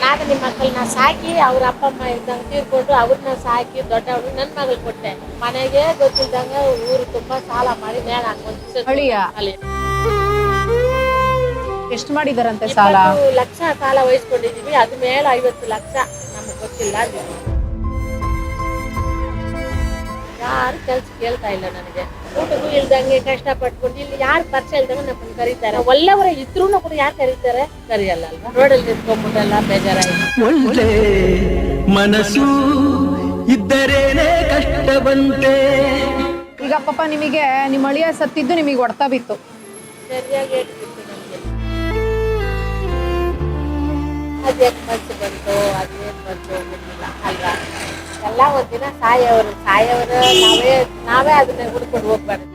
ನಾನು ನಿಮ್ಮ ಮಕ್ಕಳನ್ನ ಸಾಕಿ ಅವ್ರ ಅಪ್ಪ ಅಮ್ಮ ಇದ್ದಂಗೆ ತೀರ್ಕೊಂಡು ಅವ್ರನ್ನ ಸಾಕಿ ದೊಡ್ಡವಳು ನನ್ನ ಮಗಳು ಕೊಟ್ಟೆ. ಮನೆಗೆ ಗೊತ್ತಿದ್ದಂಗ ಊರು ತುಂಬಾ ಸಾಲ ಮಾಡಿ ಮೇಳ ಹಾಕೊಂಡು ಅಳಿಯ ಅಲ್ಲಿ ಎಷ್ಟು ಮಾಡಿದಾರಂತೆ ಸಾಲ? 20 ಲಕ್ಷ ಸಾಲ ವಹಿಸ್ಕೊಂಡಿದೀವಿ. ಅದ ಮೇಲೆ 50 ಲಕ್ಷ ನಮ್ಗೆ ಗೊತ್ತಿಲ್ಲ. ಯಾರು ಕೆಲ್ಸ ಕೇಳ್ತಾ ಇಲ್ಲ ನನಗೆ. ಊಟಕ್ಕೂ ಇಲ್ದಂಗೆ ಕಷ್ಟ ಪಟ್ಕೊಂಡು ಇಲ್ಲಿ ಯಾರು ಪರಿಚಯ ಇಲ್ದಂಗೆ ನಮ್ಮನ್ನು ಕರೀತಾರೆ. ಒಳ್ಳೆಯವರ ಇದ್ರೂ ಕೂಡ ಯಾರು ಕರೀತಾರೆ? ಕರಿಯಲ್ಲ ಅಲ್ವಾ? ರೋಡಲ್ಲಿ ನಿಂತ್ಕೊಂಡ್ಬಿಟ್ಟೆಲ್ಲ ಬೇಜಾರಾಯ್ತು. ಒಳ್ಳೆ ಮನಸ್ಸು ಇದ್ದರೇನೆ ಕಷ್ಟ ಬಂತೆ. ಈಗ ಪಾಪ ನಿಮಗೆ ನಿಮ್ಮ ಅಳಿಯ ಸತ್ತಿದ್ದು ನಿಮಗೆ ಹೊಡ್ತಾ ಬಿತ್ತು. ಸರಿಯಾಗಿ ಹೇಳ್ತಿತ್ತು ನಮಗೆ. ಅದ್ಯಾಕೆ ಮನ್ಸು ಬಂತು, ಅದೇನು ಬಂತು ಗೊತ್ತಿಲ್ಲ ಅಲ್ವಾ? ಎಲ್ಲ ಒಂದಿನ ಸಾಯವರು ನಾವೇ ಅದನ್ನ ಹುಡ್ಕೊಂಡು ಹೋಗ್ಬಾರ್ದು.